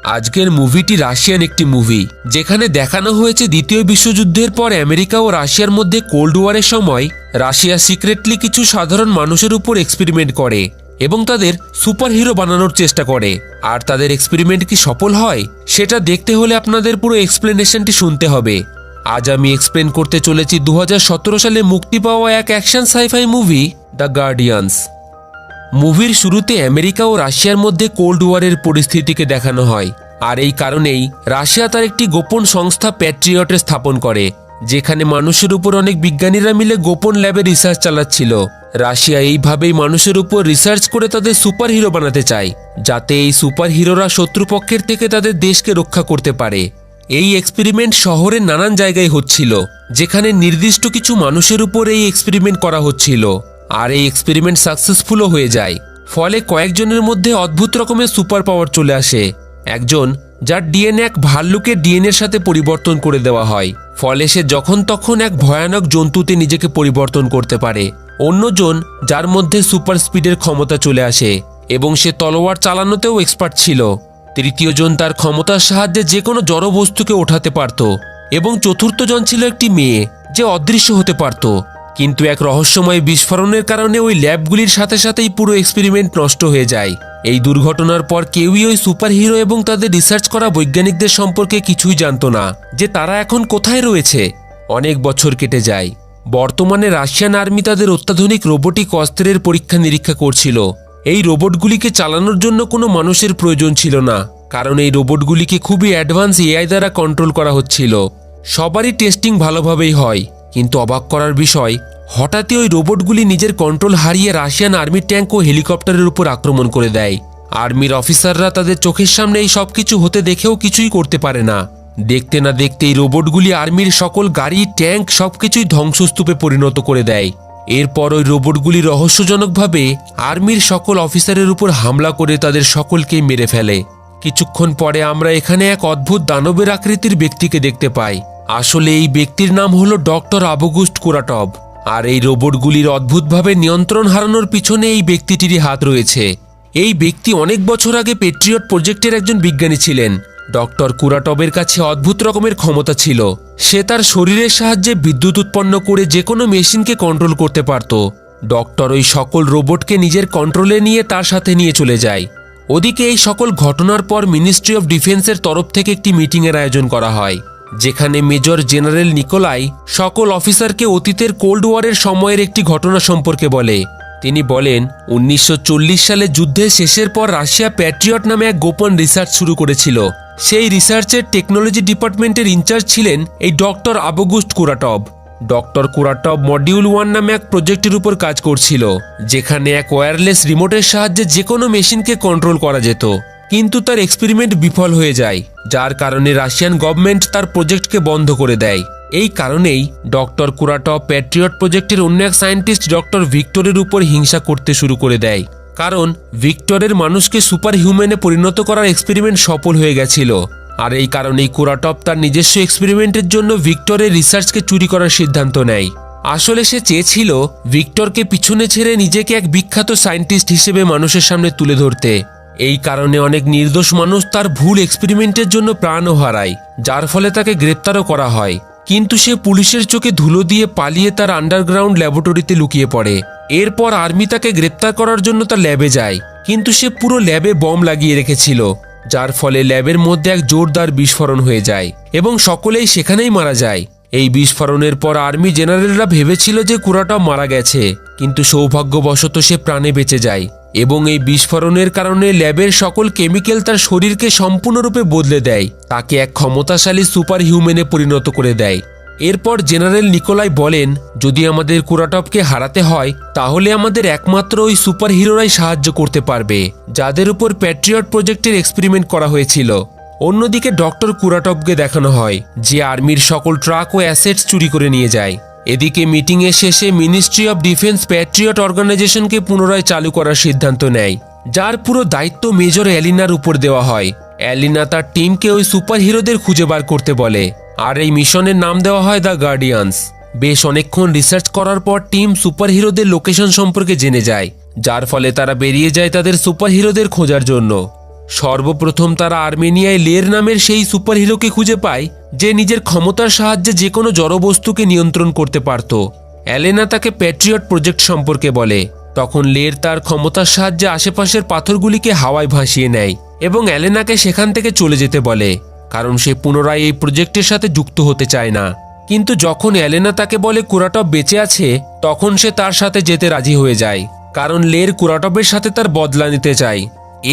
আজকের মুভিটি রাশিয়ান একটি মুভি, যেখানে দেখানো হয়েছে দ্বিতীয় বিশ্বযুদ্ধের পর আমেরিকা ও রাশিয়ার মধ্যে কোল্ড ওয়ারের সময় রাশিয়া সিক্রেটলি কিছু সাধারণ মানুষের উপর এক্সপেরিমেন্ট করে এবং তাদের সুপার হিরো বানানোর চেষ্টা করে। আর তাদের এক্সপেরিমেন্ট কি সফল হয় সেটা দেখতে হলে আপনাদের পুরো এক্সপ্লেনেশনটি শুনতে হবে। আজ আমি এক্সপ্লেন করতে চলেছি 2017 সালে মুক্তি পাওয়া এক action sci fi movie the guardians. মুভির শুরুতে আমেরিকা ও রাশিয়ার মধ্যে কোল্ড ওয়ারের পরিস্থিতিকে দেখানো হয়, আর এই কারণেই রাশিয়া তার একটি গোপন সংস্থা প্যাট্রিয়টের স্থাপন করে, যেখানে মানুষের উপর অনেক বিজ্ঞানীরা মিলে গোপন ল্যাবে রিসার্চ চালাচ্ছিল। রাশিয়া এইভাবেই মানুষের উপর রিসার্চ করে তাদের সুপার হিরো বানাতে চায়, যাতে এই সুপার হিরোরা শত্রুপক্ষের থেকে তাদের দেশকে রক্ষা করতে পারে। এই এক্সপেরিমেন্ট শহরের নানান জায়গায় হচ্ছিল, যেখানে নির্দিষ্ট কিছু মানুষের উপর এই এক্সপেরিমেন্ট করা হচ্ছিল, আর এই এক্সপেরিমেন্ট সাকসেসফুলও হয়ে যায়। ফলে কয়েকজনের মধ্যে অদ্ভুত রকমের সুপার পাওয়ার চলে আসে। একজন যার ডিএনএ এক ভাল্লুকের ডিএনএর সাথে পরিবর্তন করে দেওয়া হয়, ফলে সে যখন তখন এক ভয়ানক জন্তুতে নিজেকে পরিবর্তন করতে পারে। অন্যজন যার মধ্যে সুপার স্পিডের ক্ষমতা চলে আসে এবং সে তলোয়ার চালানোতেও এক্সপার্ট ছিল। তৃতীয়জন তার ক্ষমতার সাহায্যে যে কোনো জড় বস্তুকে ওঠাতে পারত এবং চতুর্থজন ছিল একটি মেয়ে যে অদৃশ্য হতে পারত। কিন্তু এক রহস্যময় বিস্ফোরণের কারণে ওই ল্যাবগুলির সাথে সাথেই পুরো এক্সপেরিমেন্ট নষ্ট হয়ে যায়। এই দুর্ঘটনার পর কেউই ওই সুপার হিরো এবং তাদের রিসার্চ করা বৈজ্ঞানিকদের সম্পর্কে কিছুই জানত না, যে তারা এখন কোথায় রয়েছে। অনেক বছর কেটে যায়। বর্তমানে রাশিয়ান আর্মি তাদের অত্যাধুনিক রোবোটিক অস্ত্রের পরীক্ষা নিরীক্ষা করছিল। এই রোবটগুলিকে চালানোর জন্য কোনো মানুষের প্রয়োজন ছিল না, কারণ এই রোবটগুলিকে খুবই অ্যাডভান্স এআই দ্বারা কন্ট্রোল করা হচ্ছিল। সবারই টেস্টিং ভালোভাবেই হয়, কিন্তু অবাক করার বিষয়, হঠাৎই ওই রোবটগুলি নিজের কন্ট্রোল হারিয়ে রাশিয়ান আর্মির ট্যাঙ্ক ও হেলিকপ্টারের উপর আক্রমণ করে দেয়। আর্মির অফিসাররা তাদের চোখের সামনে এই সব কিছু হতে দেখেও কিছুই করতে পারে না। দেখতে না দেখতেই রোবটগুলি আর্মির সকল গাড়ি, ট্যাঙ্ক সবকিছুই ধ্বংসস্তূপে পরিণত করে দেয়। এরপর ওই রোবটগুলি রহস্যজনকভাবে আর্মির সকল অফিসারের উপর হামলা করে তাদের সকলকেই মেরে ফেলে। কিছুক্ষণ পরে আমরা এখানে এক অদ্ভুত দানবের আকৃতির ব্যক্তিকে দেখতে পাই। আসলে এই ব্যক্তির নাম হলো ডক্টর আবগুস্ট কুরাটভ, আর এই রোবটগুলির অদ্ভুতভাবে নিয়ন্ত্রণ হারানোর পিছনে এই ব্যক্তিটিরই হাত রয়েছে। এই ব্যক্তি অনেক বছর আগে পেট্রিয়ট প্রজেক্টের একজন বিজ্ঞানী ছিলেন। ডক্টর কুরাটভের কাছে অদ্ভুত রকমের ক্ষমতা ছিল। সে তার শরীরের সাহায্যে বিদ্যুৎ উৎপন্ন করে যে কোনো মেশিনকে কন্ট্রোল করতে পারত। ডক্টর ওই সকল রোবটকে নিজের কন্ট্রোলে নিয়ে তার সাথে নিয়ে চলে যায়। ওদিকে এই সকল ঘটনার পর মিনিস্ট্রি অফ ডিফেন্সের তরফ থেকে একটি মিটিংয়ের আয়োজন করা হয়, যেখানে মেজর জেনারেল নিকোলাই সকল অফিসারকে অতীতের কোল্ড ওয়ারের সময়ের একটি ঘটনা সম্পর্কে বলে। তিনি বলেন, 1940 সালে যুদ্ধের শেষের পর রাশিয়া প্যাট্রিয়ট নামে এক গোপন রিসার্চ শুরু করেছিল। সেই রিসার্চের টেকনোলজি ডিপার্টমেন্টের ইনচার্জ ছিলেন এই ডক্টর আবগুস্ট কুরাটভ। ডক্টর কুরাটভ মডিউল 1 নামে এক প্রজেক্টের উপর কাজ করছিল, যেখানে এক ওয়্যারলেস রিমোটের সাহায্যে যে কোনো মেশিনকে কন্ট্রোল করা যেত। কিন্তু তার এক্সপেরিমেন্ট বিফল হয়ে যায়, যার কারণে রাশিয়ান গভর্নমেন্ট তার প্রজেক্টকে বন্ধ করে দেয়। এই কারণেই ডক্টর কুরাটভ প্যাট্রিয়ট প্রজেক্টের অন্য এক সায়েন্টিস্ট ডক্টর ভিক্টরের উপর হিংসা করতে শুরু করে দেয়, কারণ ভিক্টরের মানুষকে সুপার হিউম্যানে পরিণত করার এক্সপেরিমেন্ট সফল হয়ে গেছিল। আর এই কারণেই কুরাটভ তার নিজস্ব এক্সপেরিমেন্টের জন্য ভিক্টরের রিসার্চকে চুরি করার সিদ্ধান্ত নেয়। আসলে সে চেয়েছিল ভিক্টরকে পিছনে ছেড়ে নিজেকে এক বিখ্যাত সায়েন্টিস্ট হিসেবে মানুষের সামনে তুলে ধরতে। এই কারণে অনেক নির্দোষ মানুষ তার ভুল এক্সপেরিমেন্টের জন্য প্রাণও হারায়, যার ফলে তাকে গ্রেপ্তারও করা হয়। কিন্তু সে পুলিশের চোখে ধুলো দিয়ে পালিয়ে তার আন্ডারগ্রাউন্ড ল্যাবরেটরিতে লুকিয়ে পড়ে। এরপর আর্মি তাকে গ্রেপ্তার করার জন্য তার ল্যাবে যায়, কিন্তু সে পুরো ল্যাবে বম লাগিয়ে রেখেছিল, যার ফলে ল্যাবের মধ্যে এক জোরদার বিস্ফোরণ হয়ে যায় এবং সকলেই সেখানেই মারা যায়। এই বিস্ফোরণের পর আর্মি জেনারেলরা ভেবেছিল যে কুরাটভ মারা গেছে, কিন্তু সৌভাগ্যবশত সে প্রাণে বেঁচে যায় এবং এই বিস্ফোরণের কারণে ল্যাবের সকল কেমিক্যাল তার শরীরকে সম্পূর্ণরূপে বদলে দেয়, তাকে এক ক্ষমতাশালী সুপার হিউম্যানে পরিণত করে দেয়। এরপর জেনারেল নিকোলাই বলেন, যদি আমাদের কুরাটভকে হারাতে হয় তাহলে আমাদের একমাত্র ওই সুপার হিরোরাই সাহায্য করতে পারবে, যাদের উপর প্যাট্রিয়ট প্রজেক্টের এক্সপেরিমেন্ট করা হয়েছিল। অন্যদিকে ডক্টর কুরাটভকে দেখানো হয়, যে আর্মির সকল ট্রাক ও অ্যাসেটস চুরি করে নিয়ে যায়। এদিকে মিটিংয়ের শেষে মিনিস্ট্রি অফ ডিফেন্স প্যাট্রিয়ট অর্গানাইজেশনকে পুনরায় চালু করার সিদ্ধান্ত নেয়, যার পুরো দায়িত্ব মেজর অ্যালিনার উপর দেওয়া হয়। অ্যালিনা তার টিমকে ওই সুপার হিরোদের খুঁজে বার করতে বলে, আর এই মিশনের নাম দেওয়া হয় দ্য গার্ডিয়ানস। বেশ অনেকক্ষণ রিসার্চ করার পর টিম সুপার হিরোদের লোকেশন সম্পর্কে জেনে যায়, যার ফলে তারা বেরিয়ে যায় তাদের সুপার হিরোদের খোঁজার জন্য। সর্বপ্রথম তারা আর্মেনিয়ায় লের নামের সেই সুপারহিরোকে খুঁজে পায় যে নিজের ক্ষমতার সাহায্যে যে কোনো জড়বস্তুকে নিয়ন্ত্রণ করতে পারত। এলেনা তাকে প্যাট্রিয়ট প্রজেক্ট সম্পর্কে বলে। তখন লের তার ক্ষমতার সাহায্যে আশেপাশের পাথরগুলিকে হাওয়ায় ভাসিয়ে নেয় এবং এলেনাকে সেখান থেকে চলে যেতে বলে, কারণ সে পুনরায় এই প্রজেক্টের সাথে যুক্ত হতে চায় না। কিন্তু যখন এলেনা তাকে বলে কুরাটভ বেঁচে আছে, তখন সে তার সাথে যেতে রাজি হয়ে যায়, কারণ লের কুরাটভের সাথে তার বদলা নিতে চায়।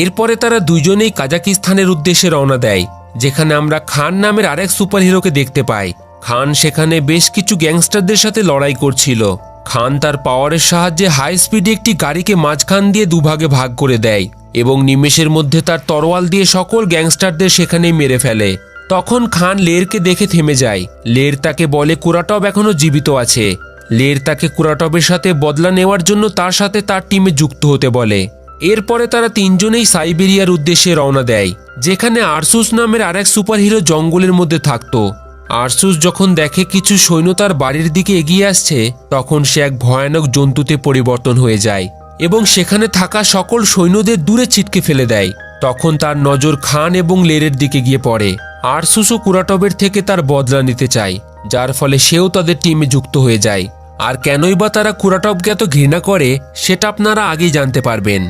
এরপরে তারা দুইজনেই কাজাকিস্তানের উদ্দেশ্যে রওনা দেয়, যেখানে আমরা খান নামের আরেক সুপারহিরোকে দেখতে পাই। খান সেখানে বেশ কিছু গ্যাংস্টারদের সাথে লড়াই করছিল। খান তার পাওয়ারের সাহায্যে হাই স্পিডে একটি গাড়িকে মাঝখান দিয়ে দুভাগে ভাগ করে দেয় এবং নিমেষের মধ্যে তার তরোয়াল দিয়ে সকল গ্যাংস্টারদের সেখানেই মেরে ফেলে। তখন খান লেরকে দেখে থেমে যায়। লের তাকে বলে কুরাটভ এখনো জীবিত আছে। লের তাকে কুরাটভের সাথে বদলা নেওয়ার জন্য তার সাথে তার টিমে যুক্ত হতে বলে। এরপরে তারা তিনজনেই সাইবেরিয়ার উদ্দেশ্যে রওনা দেয়, যেখানে আরসুস নামের আরেক সুপারহিরো জঙ্গলের মধ্যে থাকত। আরসুস যখন দেখে কিছু সৈন্য তার বাড়ির দিকে এগিয়ে আসছে, তখন সে এক ভয়ানক জন্তুতে পরিবর্তন হয়ে যায় এবং সেখানে থাকা সকল সৈন্যদের দূরে ছিটকে ফেলে দেয়। তখন তার নজর খান এবং লেরের দিকে গিয়ে পড়ে। আরসুসও কুরাটভের থেকে তার বদলা নিতে চায়, যার ফলে সেও তাদের টিমে যুক্ত হয়ে যায়। আর কেনই বা তারা কুরাটভকে এত ঘৃণা করে, সেটা আপনারা আগেই জানতে পারবেন।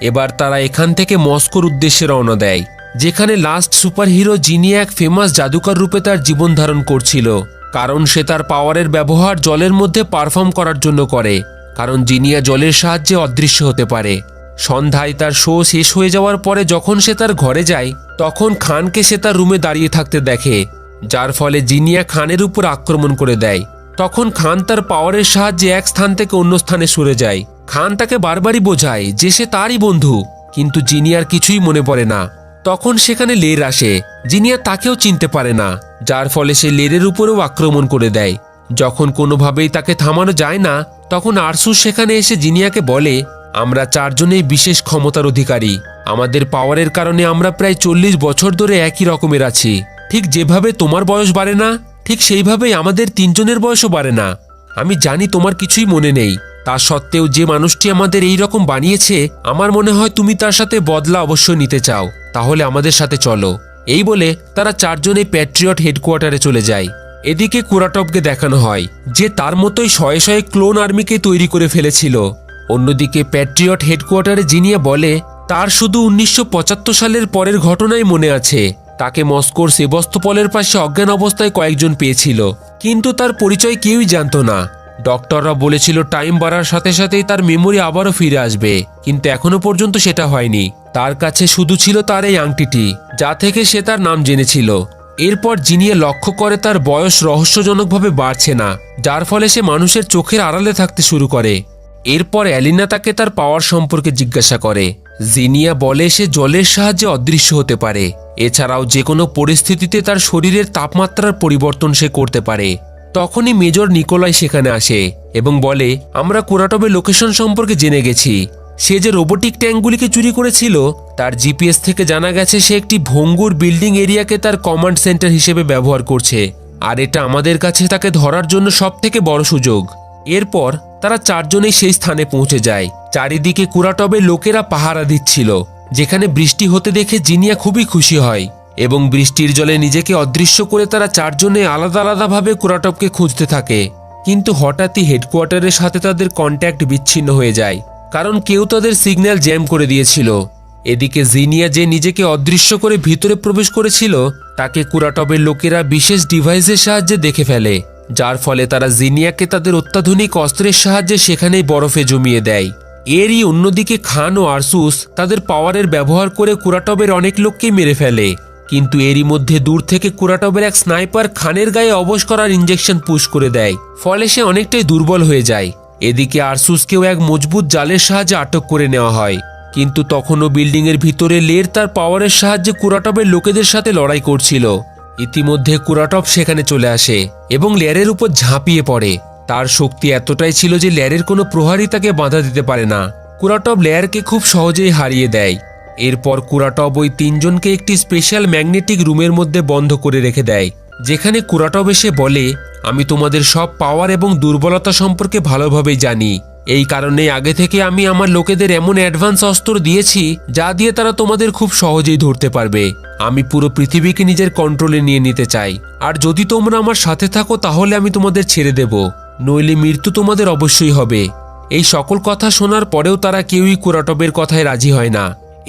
এবার তারা এখান থেকে মস্কোর উদ্দেশ্যে রওনা দেয়, যেখানে লাস্ট সুপারহিরো জিনিয়া এক ফেমাস জাদুকর রূপে তার জীবন ধারণ করছিল, কারণ সে তার পাওয়ারের ব্যবহার জলের মধ্যে পারফর্ম করার জন্য করে, কারণ জিনিয়া জলের সাহায্যে অদৃশ্য হতে পারে। সন্ধ্যায় তার শো শেষ হয়ে যাওয়ার পরে যখন সে তার ঘরে যায়, তখন খানকে সে তার রুমে দাঁড়িয়ে থাকতে দেখে, যার ফলে জিনিয়া খানের উপর আক্রমণ করে দেয়। তখন খান তার পাওয়ারের সাহায্যে এক স্থান থেকে অন্য স্থানে সরে যায়। খান তাকে বারবারই বোঝায় যে সে তারই বন্ধু, কিন্তু জিনিয়ার কিছুই মনে পড়ে না। তখন সেখানে লের আসে। জিনিয়া তাকেও চিনতে পারে না, যার ফলে সে লেরের উপরেও আক্রমণ করে দেয়। যখন কোনোভাবেই তাকে থামানো যায় না, তখন আরসুস সেখানে এসে জিনিয়াকে বলে, আমরা চারজনেই বিশেষ ক্ষমতার অধিকারী। আমাদের পাওয়ারের কারণে আমরা প্রায় 40 বছর ধরে একই রকমের আছি। ঠিক যেভাবে তোমার বয়স বাড়ে না, ঠিক সেইভাবেই আমাদের তিনজনের বয়সও বাড়ে না। আমি জানি তোমার কিছুই মনে নেই, তা সত্ত্বেও যে মানুষটি আমাদের এই রকম বানিয়েছে, আমার মনে হয় তুমি তার সাথে বদলা অবশ্যই নিতে চাও। তাহলে আমাদের সাথে চলো। এই বলে তারা চারজনেই প্যাট্রিয়ট হেডকোয়ার্টারে চলে যায়। এদিকে কুরাটভকে দেখানো হয় যে তার মতোই শয়ে শয়ে ক্লোন আর্মিকে তৈরি করে ফেলেছিল। অন্যদিকে প্যাট্রিয়ট হেডকোয়ার্টারে জিনিয়া বলে তার শুধু 1975 সালের পরের ঘটনাই মনে আছে। তাকে মস্কোর সেবস্তোপলের পাশে অজ্ঞান অবস্থায় কয়েকজন পেয়েছিল, কিন্তু তার পরিচয় কেউই জানত না। ডক্টররা বলেছিল টাইম বাড়ার সাথে সাথেই তার মেমোরি আবারও ফিরে আসবে, কিন্তু এখনো পর্যন্ত সেটা হয়নি। তার কাছে শুধু ছিল তার এই আংটিটি, যা থেকে সে তার নাম জেনেছিল। এরপর জিনিয়া লক্ষ্য করে তার বয়স রহস্যজনকভাবে বাড়ছে না, যার ফলে সে মানুষের চোখের আড়ালে থাকতে শুরু করে। এরপর এলিনা তাকে তার পাওয়ার সম্পর্কে জিজ্ঞাসা করে। জিনিয়া বলে সে জলের সাহায্যে অদৃশ্য হতে পারে, এছাড়াও যে কোনো পরিস্থিতিতে তার শরীরের তাপমাত্রার পরিবর্তন সে করতে পারে। তখনই মেজর নিকোলাই সেখানে আসে এবং বলে, আমরা কুরাটভের লোকেশন সম্পর্কে জেনে গেছি। সে যে রোবোটিক ট্যাঙ্কগুলিকে চুরি করেছিল, তার জিপিএস থেকে জানা গেছে সে একটি ভঙ্গুর বিল্ডিং এরিয়াকে তার কমান্ড সেন্টার হিসেবে ব্যবহার করছে, আর এটা আমাদের কাছে তাকে ধরার জন্য সবথেকে বড় সুযোগ। এরপর তারা চারজনেই সেই স্থানে পৌঁছে যায়। চারিদিকে কুরাটভের লোকেরা পাহারা দিচ্ছিল, যেখানে বৃষ্টি হতে দেখে জিনিয়া খুবই খুশি হয় এবং বৃষ্টির জলে নিজেকে অদৃশ্য করে তারা চারজনে আলাদা আলাদাভাবে কুরাটভকে খুঁজতে থাকে। কিন্তু হঠাৎই হেডকোয়ার্টারের সাথে তাদের কন্ট্যাক্ট বিচ্ছিন্ন হয়ে যায়, কারণ কেউ তাদের সিগন্যাল জ্যাম করে দিয়েছিল। এদিকে জিনিয়া যে নিজেকে অদৃশ্য করে ভিতরে প্রবেশ করেছিল, তাকে কুরাটভের লোকেরা বিশেষ ডিভাইসের সাহায্যে দেখে ফেলে, যার ফলে তারা জিনিয়াকে তাদের অত্যাধুনিক অস্ত্রের সাহায্যে সেখানেই বরফে জমিয়ে দেয়। এরই অন্যদিকে খান ও আরসুস তাদের পাওয়ারের ব্যবহার করে কুরাটভের অনেক লোককেই মেরে ফেলে, কিন্তু এরই মধ্যে দূর থেকে কুরাটভের এক স্নাইপার খানের গায়ে অবশ করার ইঞ্জেকশন পুশ করে দেয়, ফলে সে অনেকটাই দুর্বল হয়ে যায়। এদিকে আরসুসকেও এক মজবুত জালের সাহায্যে আটক করে নেওয়া হয়, কিন্তু তখনও বিল্ডিংয়ের ভিতরে লের তার পাওয়ারের সাহায্যে কুরাটভের লোকেদের সাথে লড়াই করছিল। ইতিমধ্যে কুরাটভ সেখানে চলে আসে এবং লেরের উপর ঝাঁপিয়ে পড়ে। তার শক্তি এতটাই ছিল যে লেরের কোনো প্রহারই তাকে বাধা দিতে পারে না। কুরাটভ লেয়ারকে খুব সহজেই হারিয়ে দেয়। এরপর কুরাটভ ওই তিনজনকে একটি স্পেশাল ম্যাগনেটিক রুমের মধ্যে বন্ধ করে রেখে দেয়, যেখানে কুরাটভ এসে বলে, আমি তোমাদের সব পাওয়ার এবং দুর্বলতা সম্পর্কে ভালোভাবেই জানি। এই কারণে আগে থেকে আমি আমার লোকেদের এমন অ্যাডভান্স অস্ত্র দিয়েছি যা দিয়ে তারা তোমাদের খুব সহজেই ধরতে পারবে। আমি পুরো পৃথিবীকে নিজের কন্ট্রোলে নিয়ে নিতে চাই, আর যদি তোমরা আমার সাথে থাকো তাহলে আমি তোমাদের ছেড়ে দেব, নইলে মৃত্যু তোমাদের অবশ্যই হবে। এই সকল কথা শোনার পরেও তারা কেউই কুরাটবের কথায় রাজি হয় না।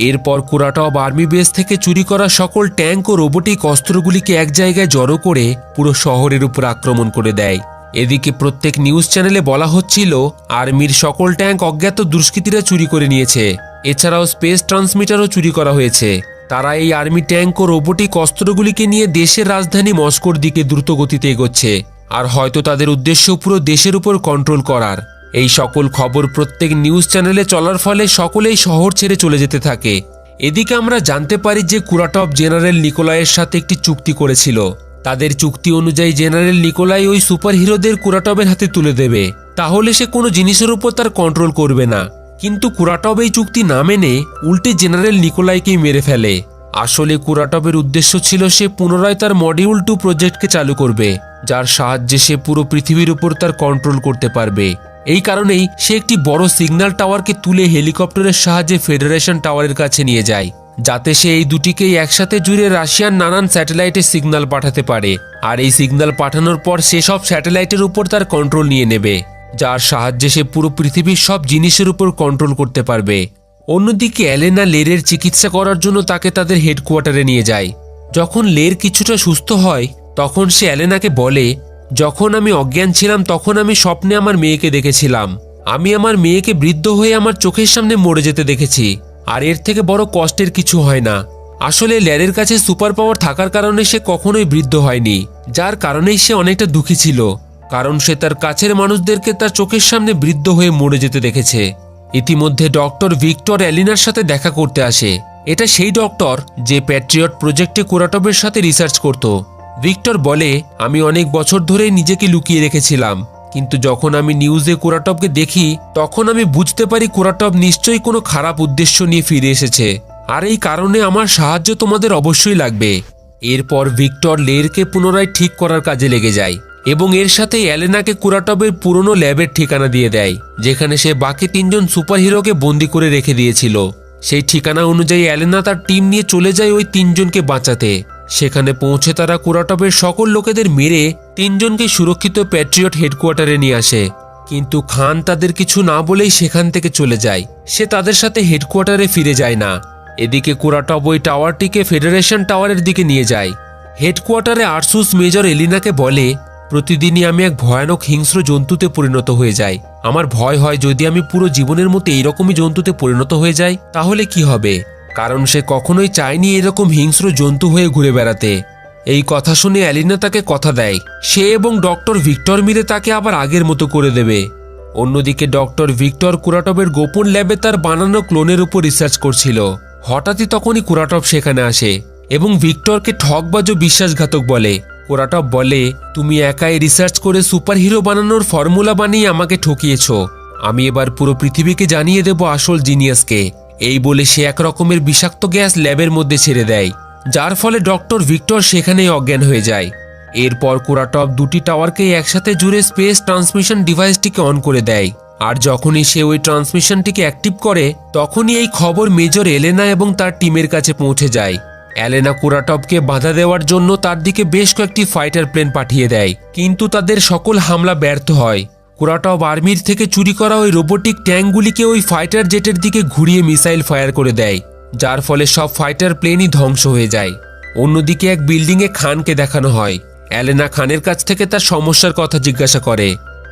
এরপর কুরাটব আর্মি বেস থেকে চুরি করা সকল ট্যাঙ্ক ও রোবোটিক অস্ত্রগুলিকে এক জায়গায় জড়ো করে পুরো শহরের উপর আক্রমণ করে দেয়। এদিকে প্রত্যেক নিউজ চ্যানেলে বলা হচ্ছিল আর্মির সকল ট্যাঙ্ক অজ্ঞাত দুষ্কৃতীরা চুরি করে নিয়েছে। এছাড়াও স্পেস ট্রান্সমিটারও চুরি করা হয়েছে। তারা এই আর্মি ট্যাঙ্ক ও রোবোটিক অস্ত্রগুলিকে নিয়ে দেশের রাজধানী মস্কোর দিকে দ্রুত গতিতে এগোচ্ছে, আর হয়তো তাদের উদ্দেশ্য পুরো দেশের উপর কন্ট্রোল করার। এই সকল খবর প্রত্যেক নিউজ চ্যানেলে চলার ফলে সকলেই শহর ছেড়ে চলে যেতে থাকে। এদিকে আমরা জানতে পারি যে কুরাটব জেনারেল নিকোলাইয়ের সাথে একটি চুক্তি করেছিল। তাদের চুক্তি অনুযায়ী জেনারেল নিকোলাই ওই সুপার হিরোদের কুরাটবের হাতে তুলে দেবে, তাহলে সে কোনো জিনিসের উপর তার কন্ট্রোল করবে না। কিন্তু কুরাটব এই চুক্তি না মেনে উল্টে জেনারেল নিকোলাইকেই মেরে ফেলে। আসলে কুরাটবের উদ্দেশ্য ছিল সে পুনরায় তার মডিউল 2 প্রজেক্টকে চালু করবে, যার সাহায্যে সে পুরো পৃথিবীর উপর তার কন্ট্রোল করতে পারবে। এই কারণেই সে একটি বড় সিগন্যাল টাওয়ারকে তুলে হেলিকপ্টারের সাহায্যে ফেডারেশন টাওয়ারের কাছে নিয়ে যায়, যাতে সে এই দুটিকেই একসাথে জুড়ে রাশিয়ার নানান স্যাটেলাইটে সিগন্যাল পাঠাতে পারে। আর এই সিগন্যাল পাঠানোর পর সে সব স্যাটেলাইটের উপর তার কন্ট্রোল নিয়ে নেবে, যার সাহায্যে সে পুরো পৃথিবীর সব জিনিসের উপর কন্ট্রোল করতে পারবে। অন্যদিকে এলেনা লেরের চিকিৎসা করার জন্য তাকে তাদের হেডকোয়ার্টারে নিয়ে যায়। যখন লের কিছুটা সুস্থ হয় তখন সে এলেনাকে বলে, যখন আমি অজ্ঞান ছিলাম তখন আমি স্বপ্নে আমার মেয়েকে দেখেছিলাম। আমি আমার মেয়েকে বৃদ্ধ হয়ে আমার চোখের সামনে মরে যেতে দেখেছি, আর এর থেকে বড় কষ্টের কিছু হয় না। আসলে লেরের কাছে সুপার পাওয়ার থাকার কারণে সে কখনোই বৃদ্ধ হয়নি, যার কারণেই সে অনেকটা দুঃখী ছিল, কারণ সে তার কাছের মানুষদেরকে তার চোখের সামনে বৃদ্ধ হয়ে মরে যেতে দেখেছে। ইতিমধ্যে ডক্টর ভিক্টর এলিনার সাথে দেখা করতে আসে। এটা সেই ডক্টর যে প্যাট্রিয়ট প্রজেক্টে কুরাটবের সাথে রিসার্চ করত। ভিক্টর বলে, আমি অনেক বছর ধরে নিজেকে লুকিয়ে রেখেছিলাম, কিন্তু যখন আমি নিউজে কুরাটবকে দেখি তখন আমি বুঝতে পারি কুরাটব নিশ্চয়ই কোনো খারাপ উদ্দেশ্য নিয়ে ফিরে এসেছে, আর এই কারণে আমার সাহায্য তোমাদের অবশ্যই লাগবে। এরপর ভিক্টর লেরকে পুনরায় ঠিক করার কাজে লেগে যায় এবং এর সাথে এলেনাকে কুরাটবের পুরনো ল্যাবের ঠিকানা দিয়ে দেয়, যেখানে সে বাকি 3 জন সুপার হিরোকে বন্দি করে রেখে দিয়েছিল। সেই ঠিকানা অনুযায়ী এলেনা তার টিম নিয়ে চলে যায় ওই 3 জনকে বাঁচাতে। সেখানে পৌঁছে তারা কুরাটবের সকল লোকেদের মেরে 3 জনকে সুরক্ষিত প্যাট্রিয়ট হেডকোয়ার্টারে নিয়ে আসে। কিন্তু খান তাদের কিছু না বলেই সেখান থেকে চলে যায়। সে তাদের সাথে হেডকোয়ার্টারে ফিরে যায় না। এদিকে কুরাটব ওই টাওয়ারটিকে ফেডারেশন টাওয়ারের দিকে নিয়ে যায়। হেডকোয়ার্টারে আরসুস মেজর এলিনাকে বলে, প্রতিদিনই আমি এক ভয়ানক হিংস্র জন্তুতে পরিণত হয়ে যাই। আমার ভয় হয় যদি আমি পুরো জীবনের মতো এইরকমই জন্তুতে পরিণত হয়ে যাই তাহলে কি হবে, কারণ সে কখনোই চায়নি এরকম হিংস্র জন্তু হয়ে ঘুরে বেড়াতে। এই কথা শুনে এলিনা তাকে কথা দেয় সে এবং ডক্টর ভিক্টর মিলে তাকে আবার আগের মতো করে দেবে। অন্যদিকে ডক্টর ভিক্টর কুরাটবের গোপন ল্যাবে তার বানানো ক্লোনের উপর রিসার্চ করছিল। হঠাৎই তখনই কুরাটব সেখানে আসে এবং ভিক্টরকে ঠকবাজ ও বিশ্বাসঘাতক বলে। কুরাটব বলে, তুমি একাই রিসার্চ করে সুপার হিরো বানানোর ফর্মুলা বানিয়ে আমাকে ঠকিয়েছ। আমি এবার পুরো পৃথিবীকে জানিয়ে দেব আসল জিনিয়াসকে। এই বলে সে এক রকমের বিষাক্ত গ্যাস ল্যাবের মধ্যে ছেড়ে দেয়, যার ফলে ডক্টর ভিক্টর সেখানেই অজ্ঞান হয়ে যায়। এরপর কুরাটব 2টি টাওয়ারকে একসাথে জুড়ে স্পেস ট্রান্সমিশন ডিভাইসটিকে অন করে দেয়। আর যখনই সে ওই ট্রান্সমিশনটিকে অ্যাক্টিভ করে তখনই এই খবর মেজর এলেনা এবং তার টিমের কাছে পৌঁছে যায়। এলেনা কুরাটবকে বাধা দেওয়ার জন্য তার দিকে বেশ কয়েকটি ফাইটার প্লেন পাঠিয়ে দেয়, কিন্তু তাদের সকল হামলা ব্যর্থ হয়। কুরাটব আর্মির থেকে চুরি করা ওই রোবোটিক ট্যাঙ্কগুলিকে ওই ফাইটার জেটের দিকে ঘুরিয়ে মিসাইল ফায়ার করে দেয়, যার ফলে সব ফাইটার প্লেনই ধ্বংস হয়ে যায়। অন্যদিকে এক বিল্ডিংয়ে খানকে দেখানো হয়। এলেনা খানের কাছ থেকে তার সমস্যার কথা জিজ্ঞাসা করে।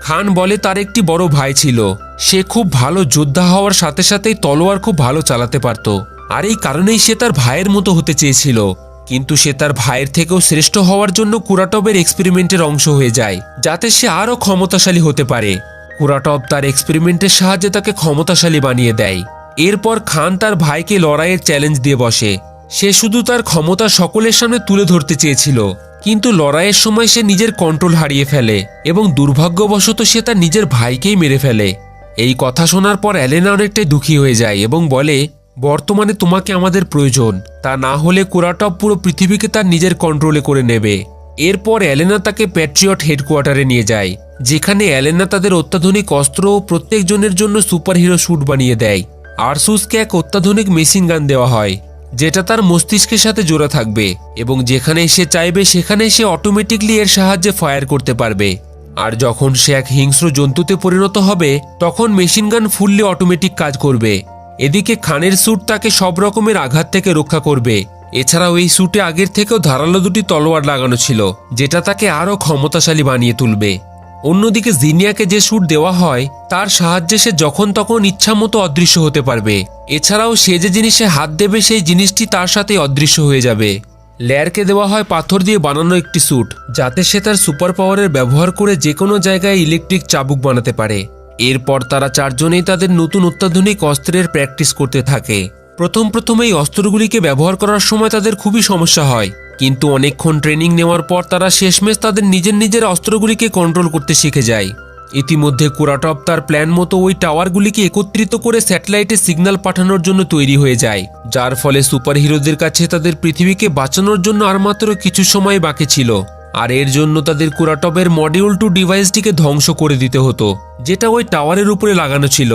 খান বলে তার একটি বড় ভাই ছিল, সে খুব ভালো যোদ্ধা হওয়ার সাথে সাথেই তলোয়ার খুব ভালো চালাতে পারত, আর এই কারণেই সে তার ভাইয়ের মতো হতে চেয়েছিল। কিন্তু সে তার ভাইয়ের থেকেও শ্রেষ্ঠ হওয়ার জন্য কুরাটবের এক্সপেরিমেন্টের অংশ হয়ে যায়, যাতে সে আরও ক্ষমতাশালী হতে পারে। কুরাটব তার এক্সপেরিমেন্টের সাহায্যে তাকে ক্ষমতাশালী বানিয়ে দেয়। এরপর খান তার ভাইকে লড়াইয়ের চ্যালেঞ্জ দিয়ে বসে। সে শুধু তার ক্ষমতা সকলের সামনে তুলে ধরতে চেয়েছিল, কিন্তু লড়াইয়ের সময় সে নিজের কন্ট্রোল হারিয়ে ফেলে এবং দুর্ভাগ্যবশত সে তার নিজের ভাইকেই মেরে ফেলে। এই কথা শোনার পর এলেনা অনেকটাই দুঃখী হয়ে যায় এবং বলে, বর্তমানে তোমাকে আমাদের প্রয়োজন, তা না হলে কুরাটব পুরো পৃথিবীকে তার নিজের কন্ট্রোলে করে নেবে। এরপর এলেনা তাকে প্যাট্রিয়ট হেডকোয়ার্টারে নিয়ে যায়। যেখানে এলেনা তাদের অত্যাধুনিক অস্ত্র ও প্রত্যেকজনের জন্য সুপারহিরো স্যুট বানিয়ে দেয়। আরসুসকে এক অত্যাধুনিক মেশিন গান দেওয়া হয়, যেটা তার মস্তিষ্কের সাথে জোড়া থাকবে এবং যেখানে সে চাইবে সেখানে সে অটোমেটিকলি এর সাহায্যে ফায়ার করতে পারবে। আর যখন সে এক হিংস্র জন্তুতে পরিণত হবে তখন মেশিন গান ফুললি অটোমেটিক কাজ করবে। এদিকে খানের স্যুট তাকে সব রকমের আঘাত থেকে রক্ষা করবে। এছাড়াও এই স্যুটে আগের থেকেও ধারালো দুটি তলোয়ার লাগানো ছিল, যেটা তাকে আরও ক্ষমতাশালী বানিয়ে তুলবে। অন্যদিকে জিনিয়াকে যে স্যুট দেওয়া হয় তার সাহায্যে সে যখন তখন ইচ্ছামতো অদৃশ্য হতে পারবে। এছাড়াও সে যে জিনিসে হাত দেবে সেই জিনিসটি তার সাথে অদৃশ্য হয়ে যাবে। লেয়ারকে দেওয়া হয় পাথর দিয়ে বানানো একটি স্যুট, যাতে সে তার সুপার পাওয়ারের ব্যবহার করে যে কোনো জায়গায় ইলেকট্রিক চাবুক বানাতে পারে। এরপর তারা চারজনেই তাদের নতুন অত্যাধুনিক অস্ত্রের প্র্যাকটিস করতে থাকে। প্রথম এই অস্ত্রগুলিকে ব্যবহার করার সময় তাদের খুবই সমস্যা হয়, কিন্তু অনেকক্ষণ ট্রেনিং নেওয়ার পর তারা শেষমেশ তাদের নিজের অস্ত্রগুলিকে কন্ট্রোল করতে শিখে যায়। ইতিমধ্যে কুরাটপ তার প্ল্যান মতো ওই টাওয়ারগুলিকে একত্রিত করে স্যাটেলাইটে সিগন্যাল পাঠানোর জন্য তৈরি হয়ে যায়, যার ফলে সুপারহিরোদের কাছে তাদের পৃথিবীকে বাঁচানোর জন্য আর মাত্র কিছু সময় বাকি ছিল। আর এর জন্য তাদের কুরাটপের মডিউল 2 ডিভাইসটিকে ধ্বংস করে দিতে হতো, যেটা ওই টাওয়ারের উপরে লাগানো ছিল।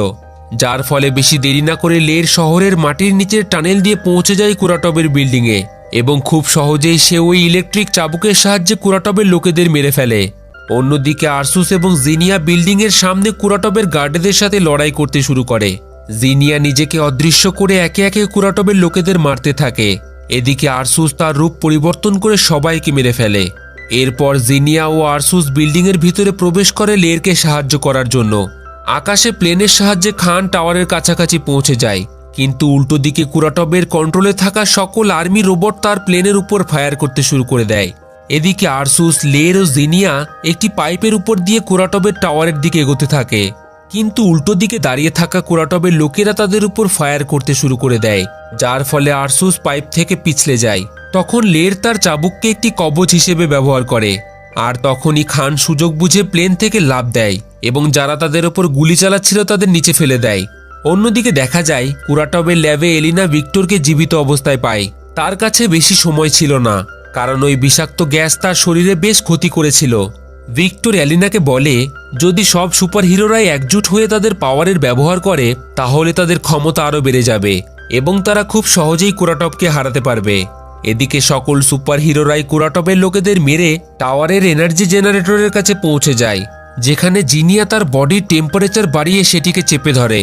যার ফলে বেশি দেরি না করে লের শহরের মাটির নিচের টানেল দিয়ে পৌঁছে যায় কুরাটপের বিল্ডিংয়ে এবং খুব সহজেই সে ওই ইলেকট্রিক চাবুকের সাহায্যে কুরাটপের লোকেদের মেরে ফেলে। অন্যদিকে আরসুস এবং জিনিয়া বিল্ডিংয়ের সামনে কুরাটপের গার্ডদের সাথে লড়াই করতে শুরু করে। জিনিয়া নিজেকে অদৃশ্য করে একে একে কুরাটপের লোকেদের মারতে থাকে। এদিকে আরসুস তার রূপ পরিবর্তন করে সবাইকে মেরে ফেলে। এরপর জিনিয়া ও আরসুস বিল্ডিংয়ের ভিতরে প্রবেশ করে লেরকে সাহায্য করার জন্য। আকাশে প্লেনের সাহায্যে খান টাওয়ারের কাছাকাছি পৌঁছে যায়, কিন্তু উল্টো দিকে কুরাটপের কন্ট্রোলে থাকা সকল আর্মি রোবট তার প্লেনের উপর ফায়ার করতে শুরু করে দেয়। এদিকে আরসুস, লের ও জিনিয়া একটি পাইপের উপর দিয়ে কুরাটপের টাওয়ারের দিকে এগোতে থাকে, কিন্তু উল্টো দিকে দাঁড়িয়ে থাকা কুরাটপের লোকেরা তাদের উপর ফায়ার করতে শুরু করে দেয়, যার ফলে আরসুস পাইপ থেকে পিছলে যায়। তখন লের তার চাবুককে একটি কবচ হিসেবে ব্যবহার করে, আর তখনই খান সুযোগ বুঝে প্লেন থেকে লাফ দেয় এবং যারা তাদের ওপর গুলি চালাচ্ছিল তাদের নিচে ফেলে দেয়। অন্যদিকে দেখা যায় কুরাটপের ল্যাবে এলিনা ভিক্টরকে জীবিত অবস্থায় পায়। তার কাছে বেশি সময় ছিল না, কারণ ওই বিষাক্ত গ্যাস তার শরীরে বেশ ক্ষতি করেছিল। ভিক্টর এলিনাকে বলে যদি সব সুপারহিরোরাই একজুট হয়ে তাদের পাওয়ারের ব্যবহার করে তাহলে তাদের ক্ষমতা আরও বেড়ে যাবে এবং তারা খুব সহজেই কুরাটপকে হারাতে পারবে। এদিকে সকল সুপারহিরোরাই কুরাটপের লোকেদের মেরে টাওয়ারের এনার্জি জেনারেটরের কাছে পৌঁছে যায়, যেখানে জিনিয়া তার বডির টেম্পারেচার বাড়িয়ে সেটিকে চেপে ধরে,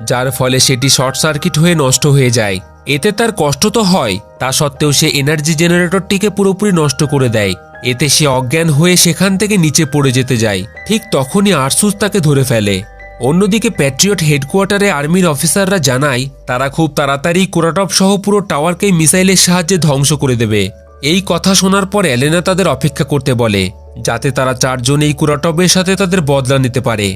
যার ফলে সেটি শর্ট সার্কিট হয়ে নষ্ট হয়ে যায়। এতে তার কষ্ট তো হয়, তা সত্ত্বেও সে এনার্জি জেনারেটরটিকে পুরোপুরি নষ্ট করে দেয়। এতে সে অজ্ঞান হয়ে সেখান থেকে নিচে পড়ে যেতে যায়। ঠিক তখনই আরসুস তাকে ধরে ফেলে। অন্যদিকে প্যাট্রিয়ট হেডকোয়ার্টারে আর্মির অফিসাররা জানায় তারা খুব তাড়াতাড়ি কুরাটপ সহ পুরো টাওয়ারকেই মিসাইলের সাহায্যে ধ্বংস করে দেবে। এই কথা শোনার পর এলেনা তাদের অপেক্ষা করতে বলে, যাতে তারা চারজন এই কুরাটপের সাথে তাদের বদলা নিতে পারে।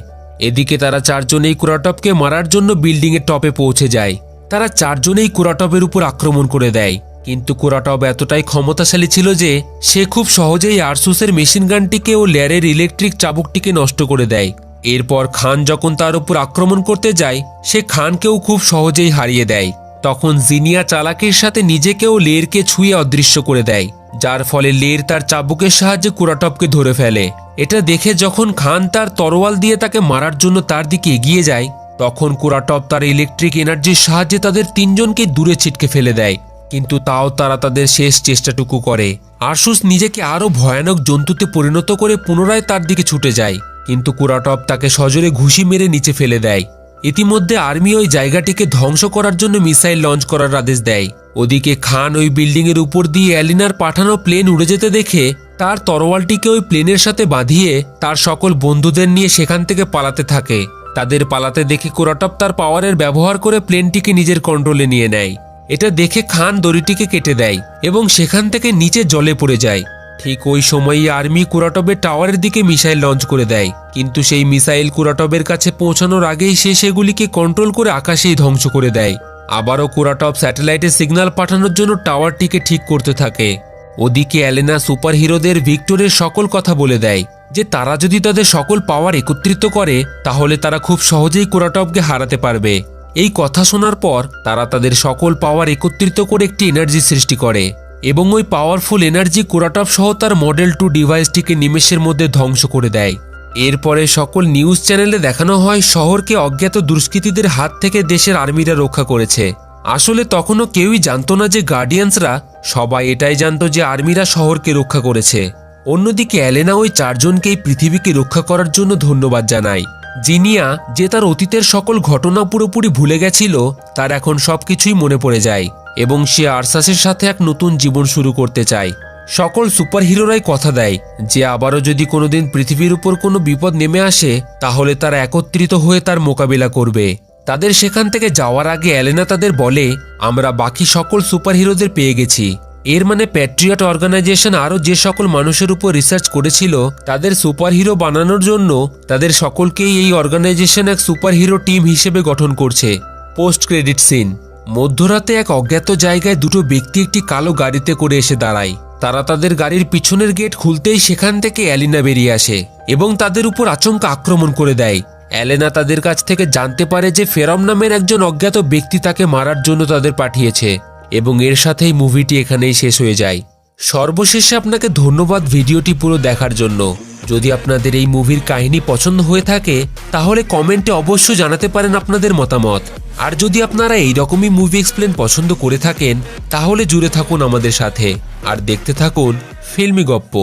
এদিকে তারা চারজন এই কুরাটপকে মারার জন্য বিল্ডিংয়ের টপে পৌঁছে যায়। তারা চারজনেই কুরাটপের উপর আক্রমণ করে দেয়, কিন্তু কুরাটপ এতটাই ক্ষমতাশালী ছিল যে সে খুব সহজেই আরসুসের মেশিন গানটিকে ও লেয়ারের ইলেকট্রিক চাবুকটিকে নষ্ট করে দেয়। এরপর খান যখন তার উপর আক্রমণ করতে যায় সে খানকেও খুব সহজেই হারিয়ে দেয়। তখন জিনিয়া চালাকির সাথে নিজেকেও লেরকে ছুঁয়ে অদৃশ্য করে দেয়, যার ফলে লের তার চাবুকের সাহায্যে কুরাটপকে ধরে ফেলে। এটা দেখে যখন খান তার তরোয়াল দিয়ে তাকে মারার জন্য তার দিকে এগিয়ে যায় তখন কুরাটপ তার ইলেকট্রিক এনার্জির সাহায্যে তাদের তিনজনকে দূরে ছিটকে ফেলে দেয়, কিন্তু তাও তারা তাদের শেষ চেষ্টাটুকু করে। আরসুস নিজেকে আরও ভয়ানক জন্তুতে পরিণত করে পুনরায় তার দিকে ছুটে যায়, কিন্তু কুরাটপ তাকে সজোরে ঘুষি মেরে নিচে ফেলে দেয়। ইতিমধ্যে আর্মি ওই জায়গাটিকে ধ্বংস করার জন্য মিসাইল লঞ্চ করার আদেশ দেয়। ওদিকে খান ওই বিল্ডিংয়ের উপর দিয়ে এলিনার পাঠানো প্লেন উড়ে যেতে দেখে তার তরোয়ালটিকে ওই প্লেনের সাথে বাঁধিয়ে তার সকল বন্ধুদের নিয়ে সেখান থেকে পালাতে থাকে। তাদের পালাতে দেখে কুরাটপ তার পাওয়ারের ব্যবহার করে প্লেনটিকে নিজের কন্ট্রোলে নিয়ে নেয়। এটা দেখে খান দড়িটিকে কেটে দেয় এবং সেখান থেকে নিচে জলে পড়ে যায়। ঠিক ওই সময়ই আর্মি কুরাটপের টাওয়ারের দিকে মিসাইল লঞ্চ করে দেয়, কিন্তু সেই মিসাইল কুরাটপের কাছে পৌঁছানোর আগেই সে সেগুলিকে কন্ট্রোল করে আকাশেই ধ্বংস করে দেয়। আবারও কুরাটপ স্যাটেলাইটে সিগন্যাল পাঠানোর জন্য টাওয়ারটিকে ঠিক করতে থাকে। ওদিকে এলেনা সুপারহিরোদের ভিক্টরের সকল কথা বলে দেয় যে তারা যদি তাদের সকল পাওয়ার একত্রিত করে তাহলে তারা খুব সহজেই কুরাটপকে হারাতে পারবে। এই কথা শোনার পর তারা তাদের সকল পাওয়ার একত্রিত করে একটি এনার্জি সৃষ্টি করে এবং ওই পাওয়ারফুল এনার্জি কুরাটপ সহ তার মডেল 2 ডিভাইসটিকে নিমেষের মধ্যে ধ্বংস করে দেয়। এরপরে সকল নিউজ চ্যানেলে দেখানো হয় শহরকে অজ্ঞাত দুষ্কৃতীদের হাত থেকে দেশের আর্মিরা রক্ষা করেছে। আসলে তখনও কেউই জানতো না যে গার্ডিয়ানসরা, সবাই এটাই জানতো যে আর্মিরা শহরকে রক্ষা করেছে। অন্যদিকে এলেনা ওই চারজনকেই পৃথিবীকে রক্ষা করার জন্য ধন্যবাদ জানায়। জিনিয়া, যে তার অতীতের সকল ঘটনা পুরোপুরি ভুলে গেছিল, তার এখন সবকিছুই মনে পড়ে যায় এবং সে আরসাসের সাথে এক নতুন জীবন শুরু করতে চায়। সকল সুপারহিরোরাই কথা দেয় যে আবারও যদি কোনোদিন পৃথিবীর উপর কোনো বিপদ নেমে আসে তাহলে তারা একত্রিত হয়ে তার মোকাবিলা করবে। তাদের সেখান থেকে যাওয়ার আগে এলেনা তাদের বলে, আমরা বাকি সকল সুপারহিরোদের পেয়ে গেছি। এর মানে প্যাট্রিয়ট অর্গানাইজেশন আরও যে সকল মানুষের উপর রিসার্চ করেছিল তাদের সুপারহিরো বানানোর জন্য, তাদের সকলকেই এই অর্গানাইজেশন এক সুপারহিরো টিম হিসেবে গঠন করছে। Post credit scene. মধ্যরাতে এক অজ্ঞাত জায়গায় দুটো ব্যক্তি একটি কালো গাড়িতে করে এসে দাঁড়ায়। তারা তাদের গাড়ির পিছনের গেট খুলতেই সেখান থেকে এলিনা বেরিয়ে আসে এবং তাদের উপর আচমকা আক্রমণ করে দেয়। এলেনা তাদের কাছ থেকে জানতে পারে যে ফেরম নামের একজন অজ্ঞাত ব্যক্তি তাকে মারার জন্য তাদের পাঠিয়েছে এবং এর সাথেই মুভিটি এখানেই শেষ হয়ে যায়। সর্বশেষে আপনাকে ধন্যবাদ ভিডিওটি পুরো দেখার জন্য। যদি আপনাদের এই মুভির কাহিনী পছন্দ হয়ে থাকে তাহলে কমেন্টে অবশ্যই জানাতে পারেন আপনাদের মতামত। আর যদি আপনারা এই রকমই মুভি এক্সপ্লেন পছন্দ করে থাকেন তাহলে জুড়ে থাকুন আমাদের সাথে আর দেখতে থাকুন ফিল্মি গপ্প।